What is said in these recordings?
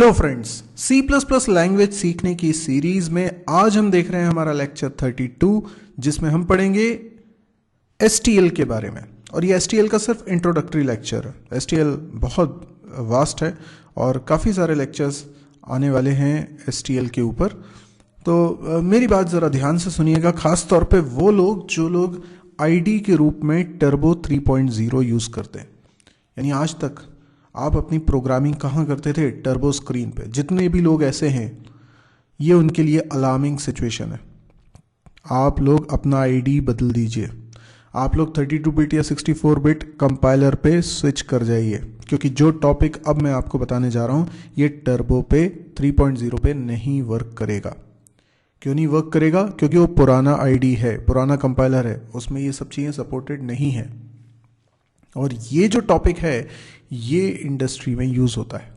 Hello friends, C plus plus language सीखने की series में आज हम देख रहे हैं हमारा लेक्चर 32, जिसमें हम पढ़ेंगे STL के बारे में। और ये STL का सिर्फ इंट्रोडक्टरी लेक्चर है। STL बहुत वास्ट है और काफ़ी सारे लेक्चर्स आने वाले हैं STL के ऊपर। तो मेरी बात ज़रा ध्यान से सुनिएगा, ख़ास तौर पे वो लोग जो लोग ID के रूप में टर्बो 3.0 यूज़ करते हैं। यानी आज तक आप अपनी प्रोग्रामिंग कहाँ करते थे? टर्बो स्क्रीन पे। जितने भी लोग ऐसे हैं, ये उनके लिए अलार्मिंग सिचुएशन है। आप लोग अपना आईडी बदल दीजिए। आप लोग 32 बिट या 64 बिट कंपाइलर पे स्विच कर जाइए, क्योंकि जो टॉपिक अब मैं आपको बताने जा रहा हूँ ये टर्बो पे 3.0 पे नहीं वर्क करेगा। क्यों नहीं वर्क करेगा? क्योंकि वो पुराना आईडी है, पुराना कंपाइलर है, उसमें ये सब चीज़ें सपोर्टेड नहीं है। और ये जो टॉपिक है ये इंडस्ट्री में यूज़ होता है।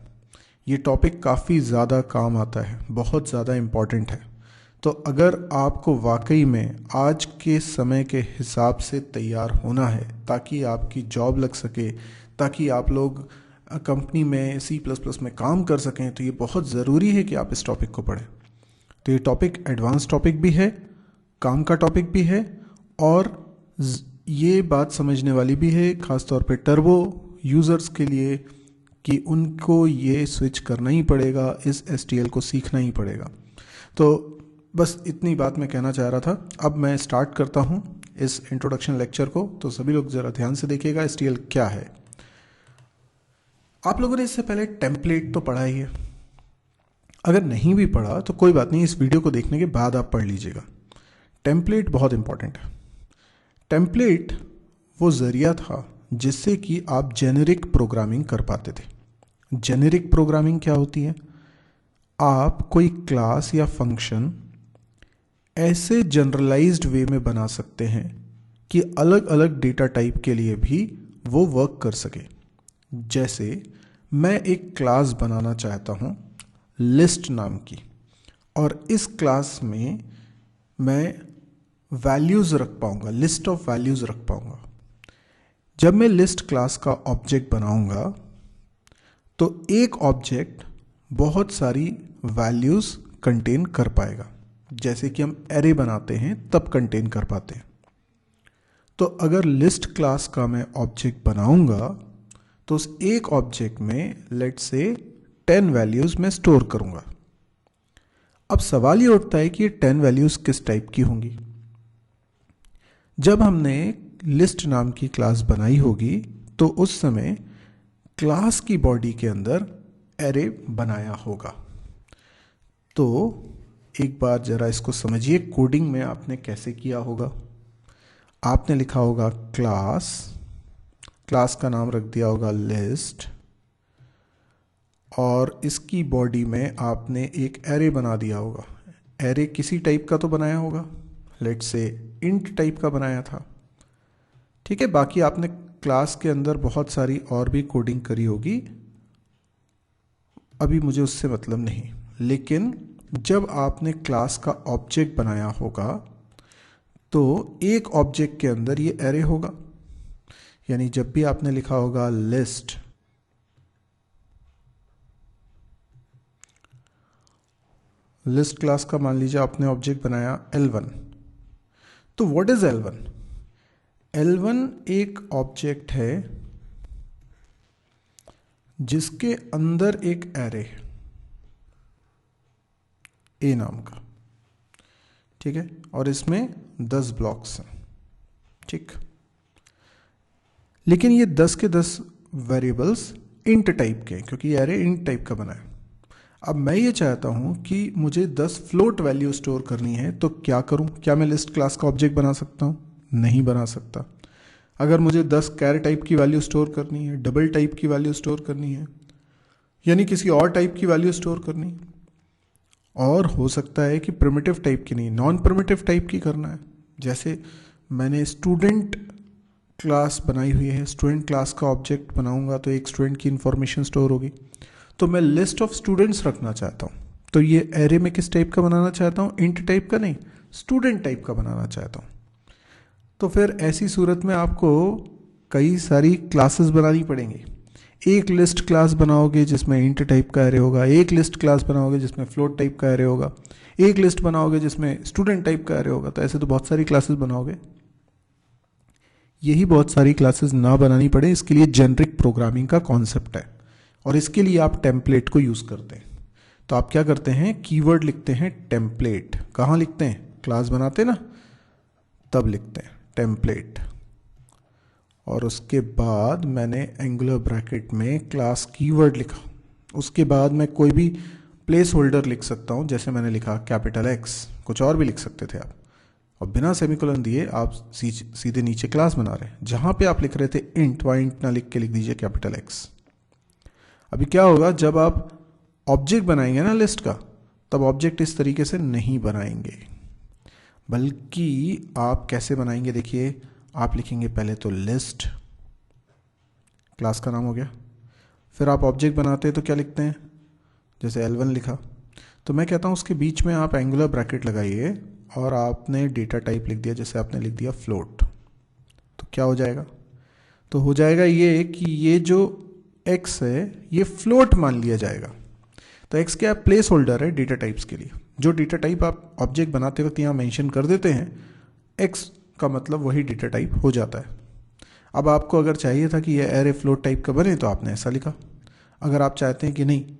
ये टॉपिक काफ़ी ज़्यादा काम आता है, बहुत ज़्यादा इम्पॉर्टेंट है। तो अगर आपको वाकई में आज के समय के हिसाब से तैयार होना है ताकि आपकी जॉब लग सके, ताकि आप लोग कंपनी में C++ में काम कर सकें, तो ये बहुत ज़रूरी है कि आप इस टॉपिक को पढ़ें। तो ये टॉपिक एडवांस टॉपिक भी है, काम का टॉपिक भी है, और ये बात समझने वाली भी है ख़ासतौर पे टर्बो यूज़र्स के लिए कि उनको ये स्विच करना ही पड़ेगा, इस STL को सीखना ही पड़ेगा। तो बस इतनी बात मैं कहना चाह रहा था। अब मैं स्टार्ट करता हूँ इस इंट्रोडक्शन लेक्चर को। तो सभी लोग ज़रा ध्यान से देखिएगा STL क्या है। आप लोगों ने इससे पहले टेम्पलेट तो पढ़ा ही है। अगर नहीं भी पढ़ा तो कोई बात नहीं, इस वीडियो को देखने के बाद आप पढ़ लीजिएगा। टेम्पलेट बहुत इंपॉर्टेंट है। टेम्पलेट वो ज़रिया था जिससे कि आप जेनेरिक प्रोग्रामिंग कर पाते थे। जेनेरिक प्रोग्रामिंग क्या होती है? आप कोई क्लास या फंक्शन ऐसे जनरलाइज्ड वे में बना सकते हैं कि अलग अलग डेटा टाइप के लिए भी वो वर्क कर सके। जैसे मैं एक क्लास बनाना चाहता हूँ लिस्ट नाम की, और इस क्लास में मैं वैल्यूज़ रख पाऊँगा, लिस्ट ऑफ वैल्यूज़ रख पाऊँगा। जब मैं लिस्ट क्लास का ऑब्जेक्ट बनाऊँगा तो एक ऑब्जेक्ट बहुत सारी वैल्यूज़ कंटेन कर पाएगा, जैसे कि हम एरे बनाते हैं तब कंटेन कर पाते हैं। तो अगर लिस्ट क्लास का मैं ऑब्जेक्ट बनाऊँगा तो उस एक ऑब्जेक्ट में लेट्स से 10 वैल्यूज़ मैं स्टोर करूँगा। अब सवाल ये उठता है कि ये 10 वैल्यूज़ किस टाइप की होंगी? जब हमने लिस्ट नाम की क्लास बनाई होगी तो उस समय क्लास की बॉडी के अंदर एरे बनाया होगा। तो एक बार ज़रा इसको समझिए, कोडिंग में आपने कैसे किया होगा। आपने लिखा होगा क्लास, क्लास का नाम रख दिया होगा लिस्ट, और इसकी बॉडी में आपने एक एरे बना दिया होगा। एरे किसी टाइप का तो बनाया होगा, लेट्स से इंट टाइप का बनाया था, ठीक है। बाकी आपने क्लास के अंदर बहुत सारी और भी कोडिंग करी होगी, अभी मुझे उससे मतलब नहीं। लेकिन जब आपने क्लास का ऑब्जेक्ट बनाया होगा तो एक ऑब्जेक्ट के अंदर ये एरे होगा। यानी जब भी आपने लिखा होगा लिस्ट, लिस्ट क्लास का मान लीजिए आपने ऑब्जेक्ट बनाया L1, तो व्हाट इज L1? L1 एक ऑब्जेक्ट है जिसके अंदर एक एरे है A नाम का, ठीक है, और इसमें 10 ब्लॉक्स हैं, ठीक। लेकिन ये 10 के 10 वेरिएबल्स इंट टाइप के हैं, क्योंकि ये एरे इंट टाइप का बना है। अब मैं ये चाहता हूँ कि मुझे 10 फ्लोट वैल्यू स्टोर करनी है, तो क्या करूँ? क्या मैं लिस्ट क्लास का ऑब्जेक्ट बना सकता हूँ? नहीं बना सकता। अगर मुझे 10 कैर टाइप की वैल्यू स्टोर करनी है, डबल टाइप की वैल्यू स्टोर करनी है, यानी किसी और टाइप की वैल्यू स्टोर करनी है, और हो सकता है कि प्रिमिटिव टाइप की नहीं, नॉन प्रिमिटिव टाइप की करना है। जैसे मैंने स्टूडेंट क्लास बनाई हुई है, स्टूडेंट क्लास का ऑब्जेक्ट बनाऊंगा तो एक स्टूडेंट की इंफॉर्मेशन स्टोर होगी। तो मैं लिस्ट ऑफ स्टूडेंट्स रखना चाहता हूँ, तो ये एरे में किस टाइप का बनाना चाहता हूँ? इंट टाइप का नहीं, स्टूडेंट टाइप का बनाना चाहता हूँ। तो फिर ऐसी सूरत में आपको कई सारी क्लासेस बनानी पड़ेंगी। एक लिस्ट क्लास बनाओगे जिसमें इंट टाइप का एरे होगा, एक लिस्ट क्लास बनाओगे जिसमें फ्लोट टाइप का एरे होगा, एक लिस्ट बनाओगे जिसमें स्टूडेंट टाइप का एरे होगा। तो ऐसे तो बहुत सारी क्लासेस बनाओगे। यही बहुत सारी क्लासेस ना बनानी पड़े, इसके लिए जेनरिक प्रोग्रामिंग का कॉन्सेप्ट है और इसके लिए आप टेम्पलेट को यूज़ करते हैं। तो आप क्या करते हैं, कीवर्ड लिखते हैं टेम्पलेट। कहाँ लिखते हैं, क्लास बनाते ना तब लिखते हैं टेम्पलेट, और उसके बाद मैंने एंगुलर ब्रैकेट में क्लास कीवर्ड लिखा। उसके बाद मैं कोई भी प्लेस होल्डर लिख सकता हूँ, जैसे मैंने लिखा कैपिटल एक्स, कुछ और भी लिख सकते थे आप, और बिना सेमीकोलन दिए आप सीधे नीचे क्लास बना रहे हैं। जहाँ पे आप लिख रहे थे इंट, वहाँ इंट ना लिख के लिख दीजिए कैपिटल एक्स। अभी क्या होगा, जब आप ऑब्जेक्ट बनाएंगे ना लिस्ट का, तब ऑब्जेक्ट इस तरीके से नहीं बनाएंगे, बल्कि आप कैसे बनाएंगे, देखिए आप लिखेंगे पहले तो लिस्ट, क्लास का नाम हो गया, फिर आप ऑब्जेक्ट बनाते हैं तो क्या लिखते हैं, जैसे L1 लिखा, तो मैं कहता हूँ उसके बीच में आप एंगुलर ब्रैकेट लगाइए और आपने डेटा टाइप लिख दिया, जैसे आपने लिख दिया फ्लोट। तो क्या हो जाएगा, तो हो जाएगा ये कि ये जो x है ये फ्लोट मान लिया जाएगा। तो x क्या प्लेस होल्डर है डेटा टाइप्स के लिए। जो डेटा टाइप आप ऑब्जेक्ट बनाते वक्त यहाँ मेंशन कर देते हैं, x का मतलब वही डेटा टाइप हो जाता है। अब आपको अगर चाहिए था कि ये एरे फ्लोट टाइप का बने तो आपने ऐसा लिखा। अगर आप चाहते हैं कि नहीं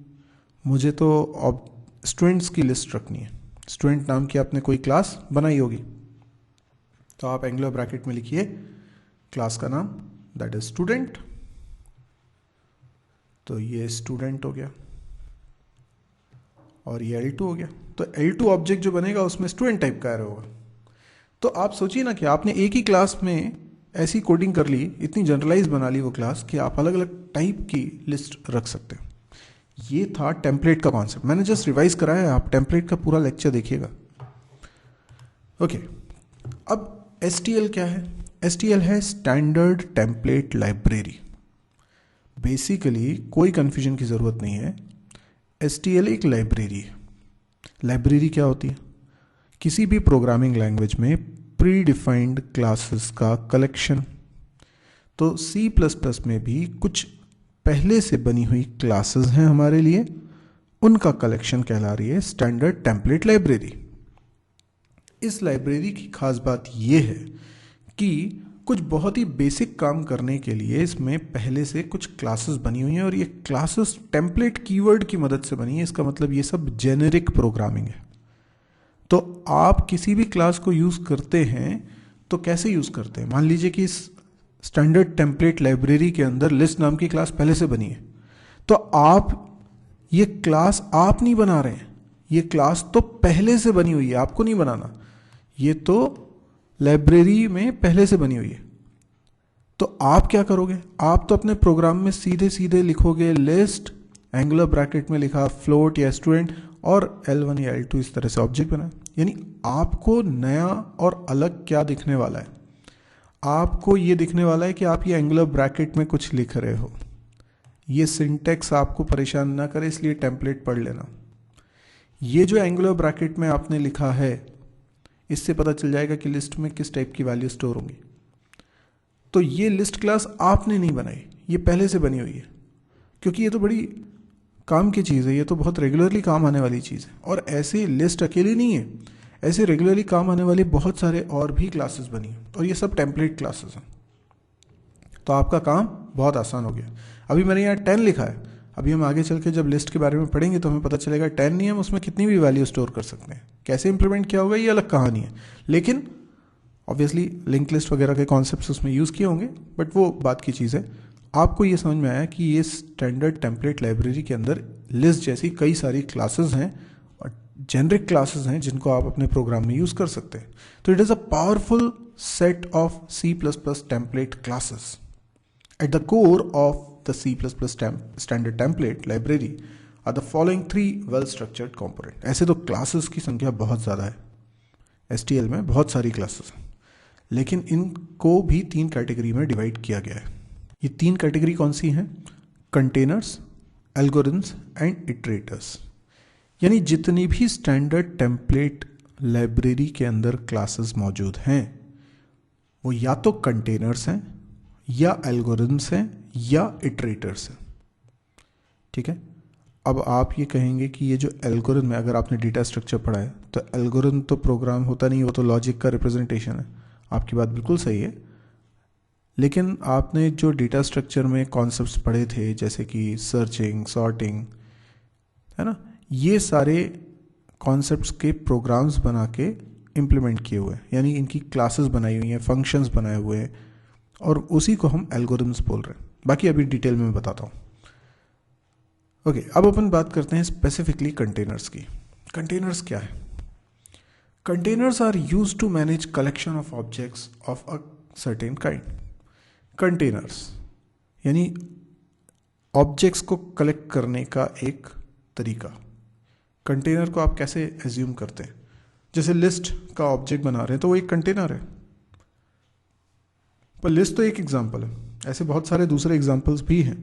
मुझे तो स्टूडेंट्स की लिस्ट रखनी है, स्टूडेंट नाम की आपने कोई क्लास बनाई होगी, तो आप एंगुलर ब्रैकेट में लिखिए क्लास का नाम, दैट इज स्टूडेंट। तो ये स्टूडेंट हो गया और ये L2 हो गया। तो L2 ऑब्जेक्ट जो बनेगा उसमें स्टूडेंट टाइप का एरे होगा। तो आप सोचिए ना कि आपने एक ही क्लास में ऐसी कोडिंग कर ली, इतनी जनरलाइज बना ली वो क्लास कि आप अलग अलग टाइप की लिस्ट रख सकते हैं। ये था टेम्पलेट का कॉन्सेप्ट, मैंने जस्ट रिवाइज कराया है, आप टेम्पलेट का पूरा लेक्चर देखिएगा। ओके, अब STL क्या है, STL है स्टैंडर्ड टेम्पलेट लाइब्रेरी। बेसिकली कोई कंफ्यूजन की ज़रूरत नहीं है, STL एक लाइब्रेरी है। लाइब्रेरी क्या होती है, किसी भी प्रोग्रामिंग लैंग्वेज में प्री डिफाइंड क्लासेस का कलेक्शन। तो C++ में भी कुछ पहले से बनी हुई क्लासेस हैं हमारे लिए, उनका कलेक्शन कहला रही है स्टैंडर्ड टेम्पलेट लाइब्रेरी। इस लाइब्रेरी की खास बात यह है कि कुछ बहुत ही बेसिक काम करने के लिए इसमें पहले से कुछ क्लासेस बनी हुई हैं और ये क्लासेस टेम्पलेट कीवर्ड की मदद से बनी है। इसका मतलब ये सब जेनेरिक प्रोग्रामिंग है। तो आप किसी भी क्लास को यूज़ करते हैं तो कैसे यूज़ करते हैं, मान लीजिए कि इस स्टैंडर्ड टेम्पलेट लाइब्रेरी के अंदर लिस्ट नाम की क्लास पहले से बनी है, तो आप ये क्लास आप नहीं बना रहे हैं, ये क्लास तो पहले से बनी हुई है, आपको नहीं बनाना, ये तो लाइब्रेरी में पहले से बनी हुई है। तो आप क्या करोगे, आप तो अपने प्रोग्राम में सीधे सीधे लिखोगे लिस्ट, एंगुलर ब्रैकेट में लिखा फ्लोट या स्टूडेंट, और L1 या L2 इस तरह से ऑब्जेक्ट बना। यानी आपको नया और अलग क्या दिखने वाला है, आपको ये दिखने वाला है कि आप ये एंगुलर ब्रैकेट में कुछ लिख रहे हो। ये सिंटेक्स आपको परेशान ना करे, इसलिए टेम्पलेट पढ़ लेना। ये जो एंगुलर ब्रैकेट में आपने लिखा है, इससे पता चल जाएगा कि लिस्ट में किस टाइप की वैल्यू स्टोर होंगी। तो ये लिस्ट क्लास आपने नहीं बनाई, ये पहले से बनी हुई है, क्योंकि ये तो बड़ी काम की चीज़ है, ये तो बहुत रेगुलरली काम आने वाली चीज़ है। और ऐसे लिस्ट अकेली नहीं है, ऐसे रेगुलरली काम आने वाली बहुत सारे और भी क्लासेस बनी हैं, और ये सब टेम्पलेट क्लासेस हैं। तो आपका काम बहुत आसान हो गया। अभी मैंने यहाँ 10 लिखा है, अभी हम आगे चल के जब लिस्ट के बारे में पढ़ेंगे तो हमें पता चलेगा 10 नहीं, हम उसमें कितनी भी वैल्यू स्टोर कर सकते हैं। कैसे इंप्लीमेंट किया होगा ये अलग कहानी है, लेकिन ऑब्वियसली लिंक लिस्ट वगैरह के कॉन्सेप्ट्स उसमें यूज़ किए होंगे, बट वो बात की चीज़ है। आपको ये समझ में आया कि ये स्टैंडर्ड टेम्पलेट लाइब्रेरी के अंदर लिस्ट जैसी कई सारी क्लासेस हैं और जेनरिक क्लासेस हैं जिनको आप अपने प्रोग्राम में यूज़ कर सकते हैं। तो it is a powerful set of C++ template classes. At the core of the C++ standard template library are the following 3 well-structured components. ऐसे तो क्लासेस की संख्या बहुत ज़्यादा है, STL में बहुत सारी क्लासेस हैं, लेकिन इनको भी 3 कैटेगरी में डिवाइड किया गया है। ये 3 कैटेगरी कौन सी हैं? Containers, algorithms and iterators. यानी जितनी भी स्टैंडर्ड टेम्पलेट लाइब्रेरी के अंदर क्लासेस मौजूद हैं वो या तो कंटेनर्स हैं, या एल्गोरिथम्स हैं, या इटरेटर्स हैं। ठीक है। अब आप ये कहेंगे कि ये जो एल्गोरिथम है, अगर आपने डेटा स्ट्रक्चर पढ़ा है तो एल्गोरिथम तो प्रोग्राम होता नहीं, वो तो लॉजिक का रिप्रेजेंटेशन है। आपकी बात बिल्कुल सही है, लेकिन आपने जो डेटा स्ट्रक्चर में कॉन्सेप्ट्स पढ़े थे जैसे कि सर्चिंग, सॉर्टिंग, है ना, ये सारे कॉन्सेप्ट्स के प्रोग्राम्स बना के इम्प्लीमेंट किए हुए हैं, यानी इनकी क्लासेस बनाई हुई हैं, फंक्शंस बनाए हुए हैं, और उसी को हम एल्गोरिथम्स बोल रहे हैं। बाकी अभी डिटेल में मैं बताता हूँ। ओके, अब अपन बात करते हैं स्पेसिफिकली कंटेनर्स की। कंटेनर्स क्या है? Containers are used to manage collection of objects of a certain kind. Containers यानी ऑब्जेक्ट्स को कलेक्ट करने का एक तरीका। कंटेनर को आप कैसे एज्यूम करते हैं? जैसे लिस्ट का ऑब्जेक्ट बना रहे हैं तो वो एक कंटेनर है, पर लिस्ट तो एक एग्जांपल है, ऐसे बहुत सारे दूसरे एग्जांपल्स भी हैं।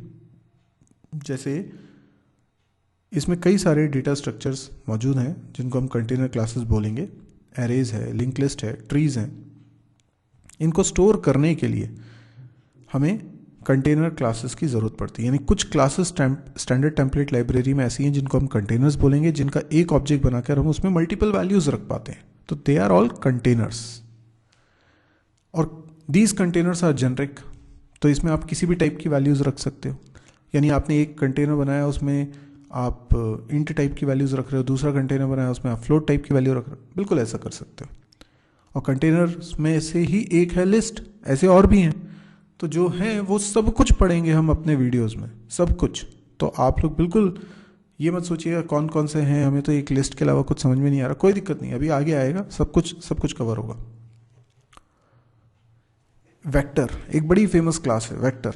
जैसे इसमें कई सारे डेटा स्ट्रक्चर्स मौजूद हैं जिनको हम कंटेनर क्लासेस बोलेंगे। एरेज है, लिंक लिस्ट है, ट्रीज हैं। इनको स्टोर करने के लिए हमें कंटेनर क्लासेस की ज़रूरत पड़ती है, यानी कुछ क्लासेस स्टैंडर्ड टेम्पलेट लाइब्रेरी में ऐसी हैं जिनको हम कंटेनर्स बोलेंगे, जिनका एक ऑब्जेक्ट बनाकर हम उसमें मल्टीपल वैल्यूज रख पाते हैं, तो दे आर ऑल कंटेनर्स। और दीज कंटेनर्स आर जेनरिक, तो इसमें आप किसी भी टाइप की वैल्यूज रख सकते हो। यानी आपने एक कंटेनर बनाया, उसमें आप इंट टाइप की वैल्यूज रख रहे हो, दूसरा कंटेनर बनाया उसमें आप फ्लोट टाइप की वैल्यू रख रहे हो, बिल्कुल ऐसा कर सकते हो। और कंटेनर्स में से ही एक है लिस्ट, ऐसे और भी हैं। तो जो हैं वो सब कुछ पढ़ेंगे हम अपने वीडियोस में, सब कुछ। तो आप लोग बिल्कुल ये मत सोचिएगा कौन कौन से हैं, हमें तो एक लिस्ट के अलावा कुछ समझ में नहीं आ रहा। कोई दिक्कत नहीं, अभी आगे आएगा, सब कुछ कवर होगा। वेक्टर एक बड़ी फेमस क्लास है। वेक्टर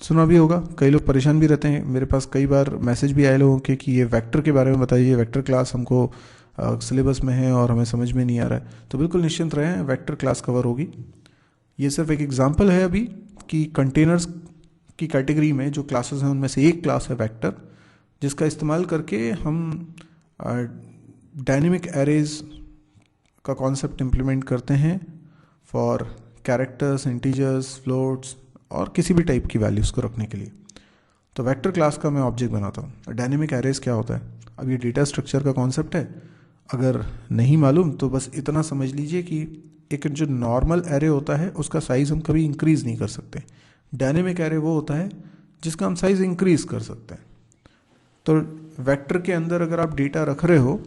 सुना भी होगा, कई लोग परेशान भी रहते हैं। मेरे पास कई बार मैसेज भी आए लोगों के कि ये वेक्टर के बारे में बताइए, वेक्टर क्लास हमको सिलेबस में है और हमें समझ में नहीं आ रहा है। तो बिल्कुल निश्चिंत रहें, वेक्टर क्लास कवर होगी। ये सिर्फ एक एग्जांपल है अभी कि कंटेनर्स की कैटेगरी में जो क्लासेस हैं उनमें से एक क्लास है वेक्टर, जिसका इस्तेमाल करके हम डायनेमिक एरेज का कॉन्सेप्ट इम्प्लीमेंट करते हैं फॉर कैरेक्टर्स, इंटीजर्स, फ्लोट्स और किसी भी टाइप की वैल्यूज़ को रखने के लिए। तो वेक्टर क्लास का मैं ऑब्जेक्ट बनाता हूँ। डायनेमिक एरेज क्या होता है? अब ये डेटा स्ट्रक्चर का कॉन्सेप्ट है, अगर नहीं मालूम तो बस इतना समझ लीजिए कि एक जो नॉर्मल एरे होता है उसका साइज़ हम कभी इंक्रीज़ नहीं कर सकते। डायनेमिक एरे वो होता है जिसका हम साइज़ इंक्रीज़ कर सकते हैं। तो वेक्टर के अंदर अगर आप डेटा रख रहे हो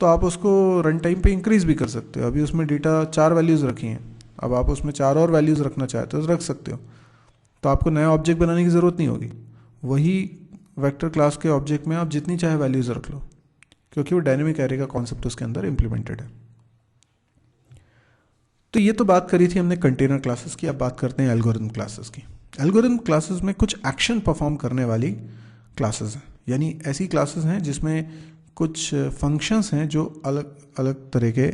तो आप उसको रन टाइम पे इंक्रीज़ भी कर सकते हो। अभी उसमें डेटा 4 वैल्यूज़ रखी हैं, अब आप उसमें 4 और वैल्यूज़ रखना चाहते हो तो रख सकते हो। तो आपको नया ऑब्जेक्ट बनाने की ज़रूरत नहीं होगी। वही वेक्टर क्लास के ऑब्जेक्ट में आप जितनी चाहे वैल्यूज़ रख लो, क्योंकि वो डायनेमिक एरे का कॉन्सेप्ट उसके अंदर इम्प्लीमेंटेड है। तो ये तो बात करी थी हमने कंटेनर क्लासेस की। अब बात करते हैं एल्गोरिथम क्लासेस की। एल्गोरिथम क्लासेस में कुछ एक्शन परफॉर्म करने वाली क्लासेस हैं, यानी ऐसी क्लासेस हैं जिसमें कुछ फंक्शंस हैं जो अलग अलग तरह के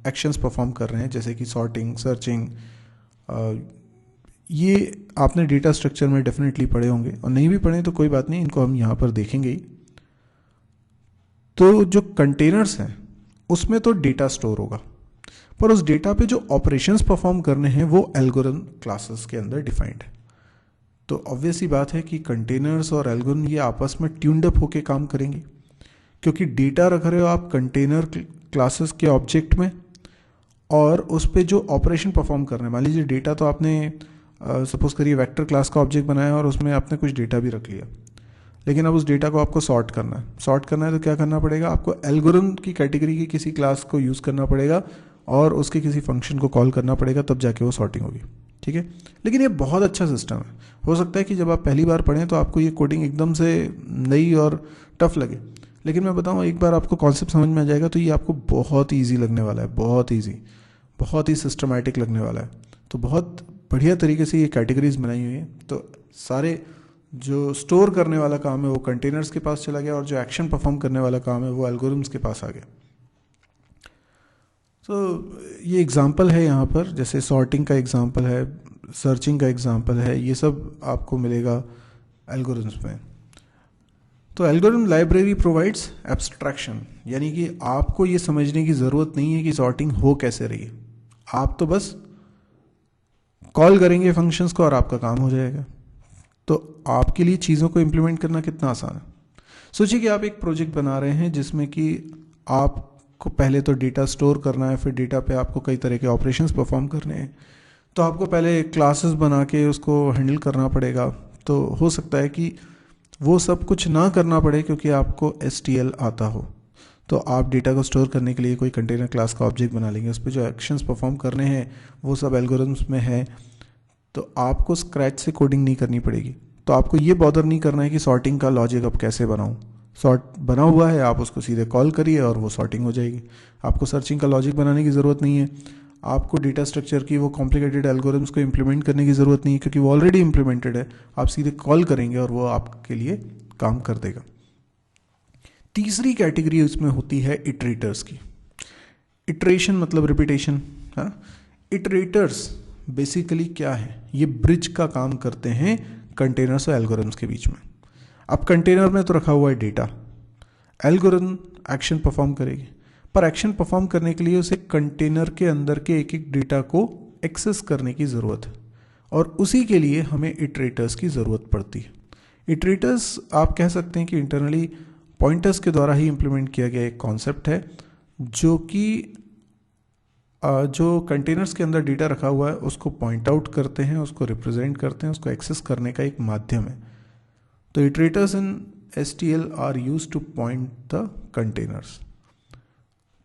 एक्शंस परफॉर्म कर रहे हैं, जैसे कि सॉर्टिंग, सर्चिंग। ये आपने डेटा स्ट्रक्चर में डेफिनेटली पढ़े होंगे, और नहीं भी पढ़े तो कोई बात नहीं, इनको हम यहाँ पर देखेंगे ही। तो जो कंटेनर्स हैं उसमें तो डेटा स्टोर होगा, पर उस डेटा पे जो ऑपरेशंस परफॉर्म करने हैं वो एल्गोरिथम क्लासेस के अंदर डिफाइंड है। तो ऑब्वियस ही बात है कि कंटेनर्स और एल्गोरिथम ये आपस में ट्यून्ड अप होके काम करेंगे, क्योंकि डेटा रख रहे हो आप कंटेनर क्लासेस के ऑब्जेक्ट में, और उस पर जो ऑपरेशन परफॉर्म करने, मान लीजिए डेटा तो आपने सपोज करिए वेक्टर क्लास का ऑब्जेक्ट बनाया और उसमें आपने कुछ डेटा भी रख लिया, लेकिन अब उस डेटा को आपको सॉर्ट करना है। सॉर्ट करना है तो क्या करना पड़ेगा? आपको एल्गोरिथम की कैटेगरी की किसी क्लास को यूज़ करना पड़ेगा और उसके किसी फंक्शन को कॉल करना पड़ेगा, तब जाके वो सॉर्टिंग होगी। ठीक है, लेकिन ये बहुत अच्छा सिस्टम है। हो सकता है कि जब आप पहली बार पढ़ें तो आपको ये कोडिंग एकदम से नई और टफ लगे, लेकिन मैं बताऊँ एक बार आपको कॉन्सेप्ट समझ में आ जाएगा तो ये आपको बहुत ईजी लगने वाला है, बहुत ईजी, बहुत ही सिस्टमैटिक लगने वाला है। तो बहुत बढ़िया तरीके से ये कैटेगरीज बनाई हुई है। तो सारे जो स्टोर करने वाला काम है वो कंटेनर्स के पास चला गया, और जो एक्शन परफॉर्म करने वाला काम है वो एल्गोरिथम्स के पास आ गया। तो ये एग्जांपल है यहाँ पर, जैसे सॉर्टिंग का एग्जांपल है, सर्चिंग का एग्जांपल है, ये सब आपको मिलेगा एल्गोरिथम्स में। तो एल्गोरिथम लाइब्रेरी प्रोवाइड्स एब्स्ट्रैक्शन, यानी कि आपको ये समझने की ज़रूरत नहीं है कि सॉर्टिंग हो कैसे रही है। आप तो बस कॉल करेंगे फंक्शंस को और आपका काम हो जाएगा। तो आपके लिए चीज़ों को इम्प्लीमेंट करना कितना आसान है। सोचिए कि आप एक प्रोजेक्ट बना रहे हैं जिसमें कि आपको पहले तो डेटा स्टोर करना है, फिर डेटा पे आपको कई तरह के ऑपरेशंस परफॉर्म करने हैं। तो आपको पहले क्लासेस बना के उसको हैंडल करना पड़ेगा। तो हो सकता है कि वो सब कुछ ना करना पड़े क्योंकि आपको STL आता हो। तो आप डेटा को स्टोर करने के लिए कोई कंटेनर क्लास का ऑब्जेक्ट बना लेंगे, उस पर जो एक्शंस परफॉर्म करने हैं वो सब एल्गोरिथम्स में है। तो आपको स्क्रैच से कोडिंग नहीं करनी पड़ेगी। तो आपको ये बॉदर नहीं करना है कि सॉर्टिंग का लॉजिक अब कैसे बनाऊँ। सॉर्ट बना हुआ है, आप उसको सीधे कॉल करिए और वो सॉर्टिंग हो जाएगी। आपको सर्चिंग का लॉजिक बनाने की ज़रूरत नहीं है। आपको डेटा स्ट्रक्चर की वो कॉम्प्लिकेटेड एल्गोरिथम्स को इम्प्लीमेंट करने की ज़रूरत नहीं है क्योंकि वो ऑलरेडी इम्प्लीमेंटेड है। आप सीधे कॉल करेंगे और वो आपके लिए काम कर देगा। तीसरी कैटेगरी इसमें होती है इटरेटर्स की। इटरेशन मतलब रिपीटेशन। हाँ, इटरेटर्स बेसिकली क्या है, ये ब्रिज का काम करते हैं कंटेनर्स और एल्गोरिथम्स के बीच में। अब कंटेनर में तो रखा हुआ है डेटा, एल्गोरिथम एक्शन परफॉर्म करेगी, पर एक्शन परफॉर्म करने के लिए उसे कंटेनर के अंदर के एक एक डेटा को एक्सेस करने की ज़रूरत है और उसी के लिए हमें इटरेटर्स की ज़रूरत पड़ती है। इटरेटर्स आप कह सकते हैं कि इंटरनली पॉइंटर्स के द्वारा ही इम्प्लीमेंट किया गया एक कॉन्सेप्ट है जो कि जो कंटेनर्स के अंदर डेटा रखा हुआ है उसको पॉइंट आउट करते हैं, उसको रिप्रेजेंट करते हैं, उसको एक्सेस करने का एक माध्यम है। तो iterators in STL are used to point the containers.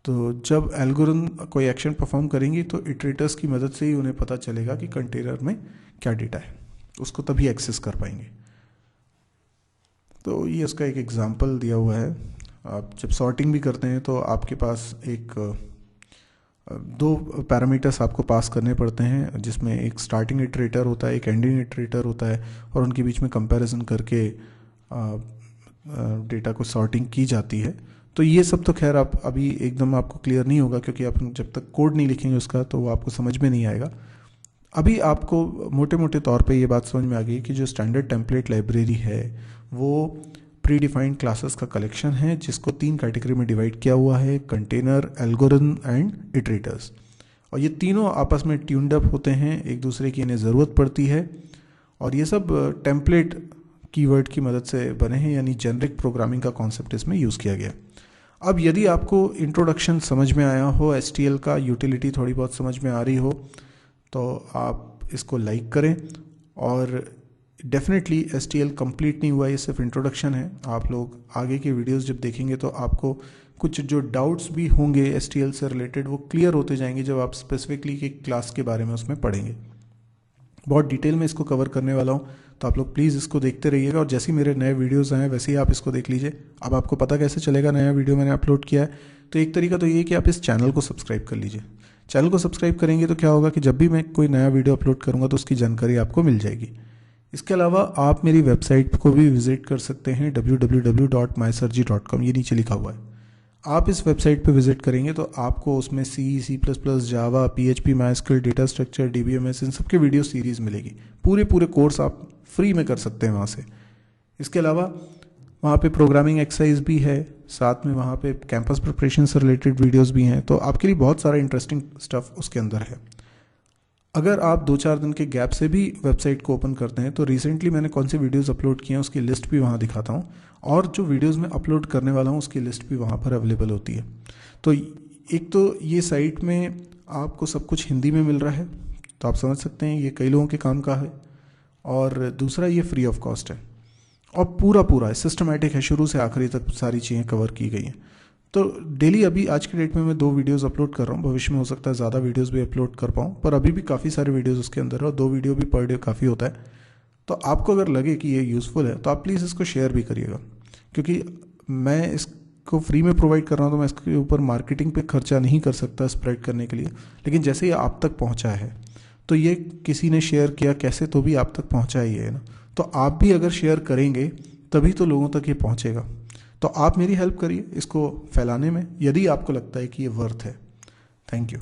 तो जब एल्गोरिथम कोई एक्शन परफॉर्म करेंगी तो इटरेटर्स की मदद से ही उन्हें पता चलेगा कि कंटेनर में क्या डेटा है, उसको तभी एक्सेस कर पाएंगे। तो ये उसका एक एग्जांपल दिया हुआ है। आप जब सॉर्टिंग भी करते हैं तो आपके पास दो पैरामीटर्स आपको पास करने पड़ते हैं, जिसमें एक स्टार्टिंग इटरेटर होता है, एक एंडिंग इटरेटर होता है, और उनके बीच में कंपैरिजन करके डेटा को सॉर्टिंग की जाती है। तो ये सब तो खैर आप अभी एकदम आपको क्लियर नहीं होगा क्योंकि आप जब तक कोड नहीं लिखेंगे उसका तो वो आपको समझ में नहीं आएगा। अभी आपको मोटे मोटे तौर पे ये बात समझ में आ गई कि जो स्टैंडर्ड टेम्पलेट लाइब्रेरी है वो प्री डिफाइंड क्लासेस का कलेक्शन है जिसको 3 कैटेगरी में डिवाइड किया हुआ है, कंटेनर, एल्गोरिथम एंड इटरेटर्स। और ये तीनों आपस में ट्यून्ड अप होते हैं, एक दूसरे की इन्हें ज़रूरत पड़ती है और ये सब टेम्पलेट कीवर्ड की मदद से बने हैं, यानी जेनरिक प्रोग्रामिंग का कॉन्सेप्ट इसमें यूज़ किया गया। अब यदि आपको इंट्रोडक्शन समझ में आया हो, STL का यूटिलिटी थोड़ी बहुत समझ में आ रही हो, तो आप इसको लाइक करें। और डेफिनेटली STL कंप्लीट नहीं हुआ, ये सिर्फ इंट्रोडक्शन है। आप लोग आगे के वीडियोस जब देखेंगे तो आपको कुछ जो डाउट्स भी होंगे STL से रिलेटेड वो क्लियर होते जाएंगे जब आप स्पेसिफिकली की क्लास के बारे में उसमें पढ़ेंगे। बहुत डिटेल में इसको कवर करने वाला हूँ, तो आप लोग प्लीज़ इसको देखते रहिएगा और जैसे ही मेरे नए वीडियोस आए वैसे ही आप इसको देख लीजिए। अब आपको पता कैसे चलेगा नया वीडियो मैंने अपलोड किया है, तो एक तरीका तो ये है कि आप इस चैनल को सब्सक्राइब कर लीजिए। चैनल को सब्सक्राइब करेंगे तो क्या होगा कि जब भी मैं कोई नया वीडियो अपलोड करूँगा तो उसकी जानकारी आपको मिल जाएगी। इसके अलावा आप मेरी वेबसाइट को भी विजिट कर सकते हैं, www.mysirji.com, ये नीचे लिखा हुआ है। आप इस वेबसाइट पे विजिट करेंगे तो आपको उसमें C++, जावा, PHP, MySQL, data structure, DBMS, इन सबके वीडियो सीरीज़ मिलेगी। पूरे कोर्स आप फ्री में कर सकते हैं वहाँ से। इसके अलावा वहाँ पे प्रोग्रामिंग एक्सरसाइज भी है, साथ में वहाँ पे कैंपस प्रिपरेशन से रिलेटेड वीडियोस भी हैं, तो आपके लिए बहुत सारा इंटरेस्टिंग स्टफ उसके अंदर है। अगर आप 2-4 दिन के गैप से भी वेबसाइट को ओपन करते हैं तो रिसेंटली मैंने कौन से वीडियोस अपलोड किए हैं उसकी लिस्ट भी वहाँ दिखाता हूँ, और जो वीडियोस मैं अपलोड करने वाला हूँ उसकी लिस्ट भी वहाँ पर अवेलेबल होती है। तो एक तो ये साइट में आपको सब कुछ हिंदी में मिल रहा है, तो आप समझ सकते हैं ये कई लोगों के काम का है, और दूसरा ये फ्री ऑफ कॉस्ट है और पूरा सिस्टमेटिक है, शुरू से आखिरी तक सारी चीज़ें कवर की गई हैं। तो डेली अभी आज के डेट में मैं 2 वीडियोस अपलोड कर रहा हूँ, भविष्य में हो सकता है ज़्यादा वीडियोस भी अपलोड कर पाऊँ, पर अभी भी काफ़ी सारे वीडियोस उसके अंदर है और 2 वीडियो भी पर डे काफ़ी होता है। तो आपको अगर लगे कि ये यूज़फुल है तो आप प्लीज़ इसको शेयर भी करिएगा, क्योंकि मैं इसको फ्री में प्रोवाइड कर रहा हूँ तो मैं इसके ऊपर मार्केटिंग पे खर्चा नहीं कर सकता स्प्रेड करने के लिए, लेकिन जैसे ही आप तक पहुँचा है तो ये किसी ने शेयर किया कैसे तो भी आप तक पहुँचा ही है ना। तो आप भी अगर शेयर करेंगे तभी तो लोगों तक ये पहुँचेगा। तो आप मेरी हेल्प करिए इसको फैलाने में, यदि आपको लगता है कि ये वर्थ है। Thank you.